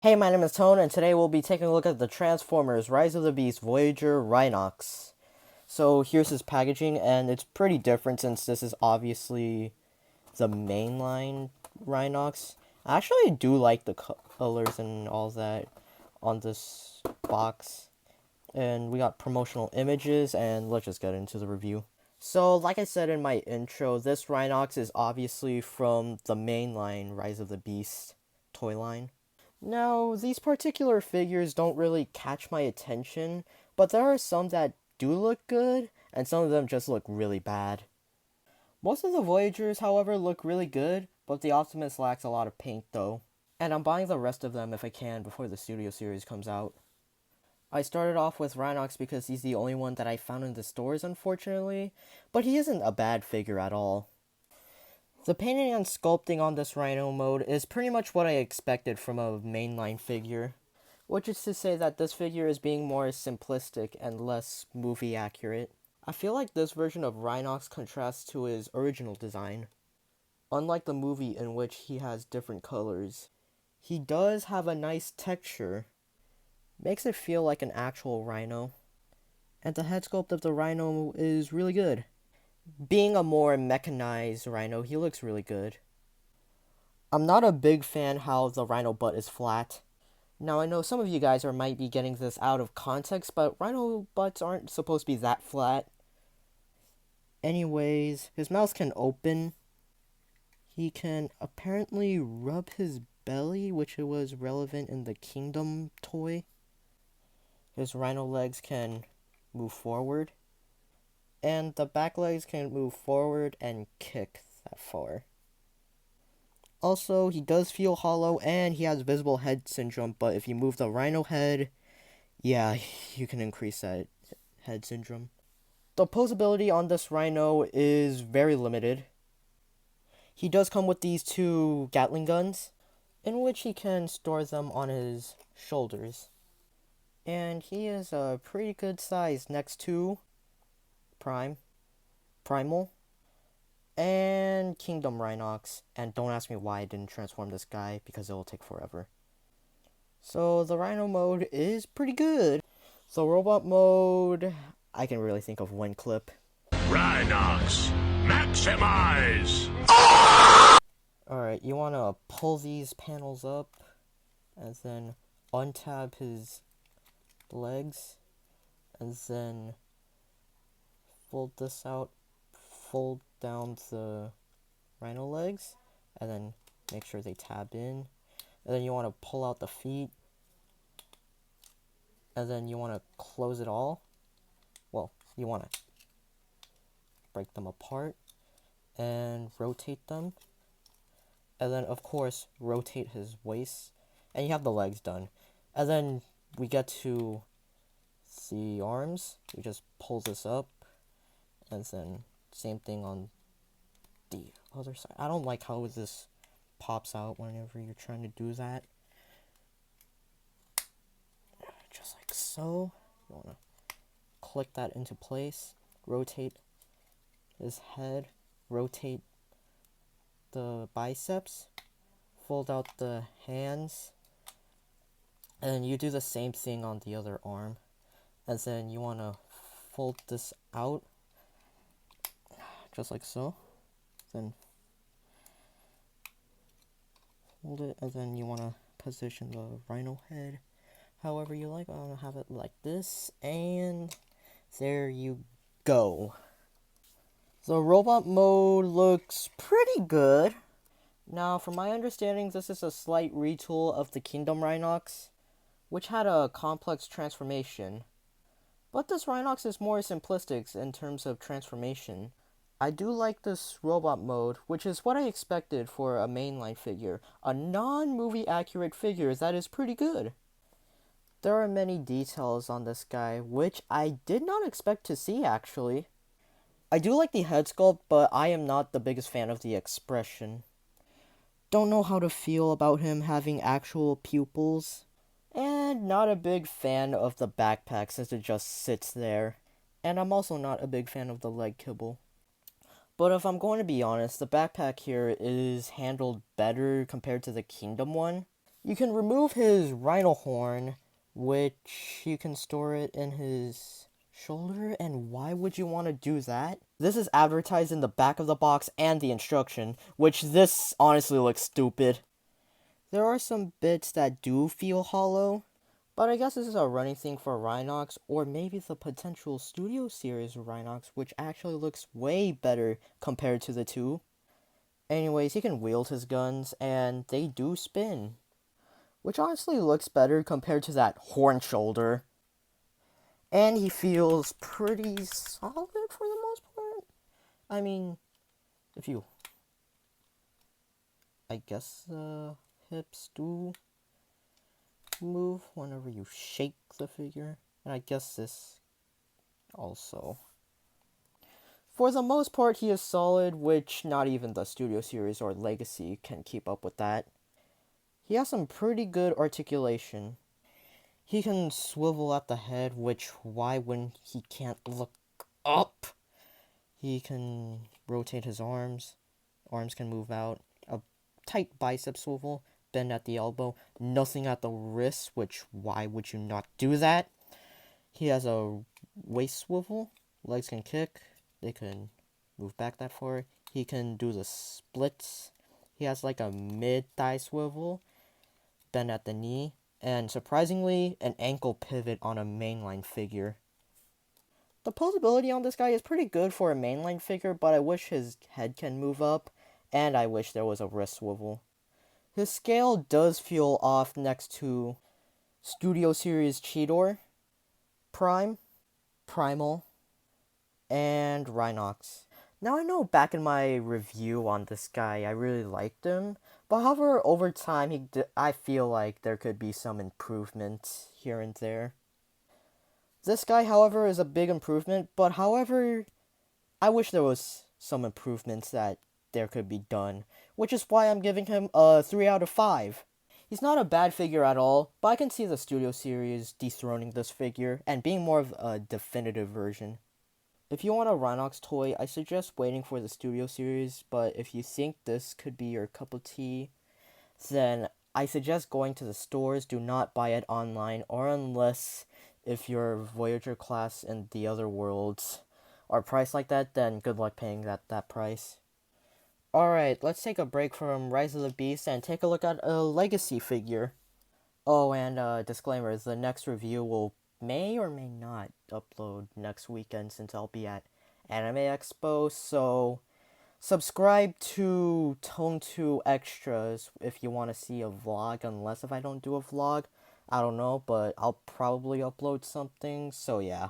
Hey, my name is Tone, and today we'll be taking a look at the Transformers Rise of the Beast Voyager Rhinox. So here's his packaging, and it's pretty different since this is obviously the mainline Rhinox. I actually do like the colors and all that on this box. And we got promotional images, and let's just get into the review. So, like I said in my intro, this Rhinox is obviously from the mainline Rise of the Beast toy line. Now, these particular figures don't really catch my attention, but there are some that do look good, and some of them just look really bad. Most of the Voyagers, however, look really good, but the Optimus lacks a lot of paint though. And I'm buying the rest of them if I can before the Studio Series comes out. I started off with Rhinox because he's the only one that I found in the stores, unfortunately, but he isn't a bad figure at all. The painting and sculpting on this Rhino mode is pretty much what I expected from a mainline figure, which is to say that this figure is being more simplistic and less movie accurate. I feel like this version of Rhinox contrasts to his original design. Unlike the movie in which he has different colors, he does have a nice texture, makes it feel like an actual rhino, and the head sculpt of the Rhino is really good. Being a more mechanized Rhino, he looks really good. I'm not a big fan how the Rhino butt is flat. Now, I know some of you guys might be getting this out of context, but Rhino butts aren't supposed to be that flat. Anyways, his mouth can open. He can apparently rub his belly, which was relevant in the Kingdom toy. His Rhino legs can move forward. And the back legs can move forward and kick that far. Also, he does feel hollow and he has visible head syndrome, but if you move the Rhino head, yeah, you can increase that head syndrome. The posability on this Rhino is very limited. He does come with these two Gatling guns, in which he can store them on his shoulders. And he is a pretty good size next to Primal, and Kingdom Rhinox. And don't ask me why I didn't transform this guy, because it will take forever. So the Rhino mode is pretty good. So robot mode, I can really think of one clip. Rhinox, maximize! Alright, you want to pull these panels up, and then untab his legs, and then fold this out, fold down the Rhino legs, and then make sure they tab in. And then you want to pull out the feet, and then you want to close it all. Well, you want to break them apart and rotate them. And then, of course, rotate his waist, and you have the legs done. And then we get to the arms. We just pull this up, and then same thing on the other side. I don't like how this pops out whenever you're trying to do that. Just like so. You want to click that into place, rotate his head, rotate the biceps, fold out the hands, and you do the same thing on the other arm. And then you want to fold this out, just like so. Then hold it, and then you want to position the Rhino head however you like. I want to have it like this, and there you go. The robot mode looks pretty good. Now, from my understanding, this is a slight retool of the Kingdom Rhinox, which had a complex transformation. But this Rhinox is more simplistic in terms of transformation. I do like this robot mode, which is what I expected for a mainline figure. A non-movie accurate figure that is pretty good. There are many details on this guy, which I did not expect to see actually. I do like the head sculpt, but I am not the biggest fan of the expression. Don't know how to feel about him having actual pupils. And not a big fan of the backpack since it just sits there. And I'm also not a big fan of the leg kibble. But if I'm going to be honest, the backpack here is handled better compared to the Kingdom one. You can remove his rhino horn, which you can store it in his shoulder, and why would you want to do that? This is advertised in the back of the box and the instruction, which this honestly looks stupid. There are some bits that do feel hollow, but I guess this is a running thing for Rhinox, or maybe the potential studio series Rhinox, which actually looks way better compared to the two. Anyways, he can wield his guns, and they do spin, which honestly looks better compared to that horn shoulder. And he feels pretty solid for the most part. I mean, if you... I guess the hips do move whenever you shake the figure. And I guess this also. For the most part, he is solid, which not even the Studio Series or Legacy can keep up with that. He has some pretty good articulation. He can swivel at the head, which why when he can't look up? He can rotate his arms. Arms can move out. A tight bicep swivel. Bend at the elbow. Nothing at the wrist, which why would you not do that? He has a waist swivel. Legs can kick. They can move back that far. He can do the splits. He has like a mid-thigh swivel. Bend at the knee. And surprisingly, an ankle pivot on a mainline figure. The posability on this guy is pretty good for a mainline figure, but I wish his head can move up, and I wish there was a wrist swivel. His scale does feel off next to Studio Series Cheetor, Prime, Primal, and Rhinox. Now I know back in my review on this guy, I really liked him, but however, over time, I feel like there could be some improvement here and there. This guy, however, is a big improvement, but however, I wish there was some improvements that there could be done, which is why I'm giving him a 3 out of 5. He's not a bad figure at all, but I can see the Studio Series dethroning this figure and being more of a definitive version. If you want a Rhinox toy, I suggest waiting for the Studio Series, but if you think this could be your cup of tea, then I suggest going to the stores. Do not buy it online, or unless if your Voyager class and the other worlds are priced like that, then good luck paying that price. Alright, let's take a break from Rise of the Beast and take a look at a Legacy figure. Oh, and disclaimer, the next review will may or may not upload next weekend since I'll be at Anime Expo, so subscribe to Tone 2 Extras if you want to see a vlog, unless if I don't do a vlog. I don't know, but I'll probably upload something, so yeah.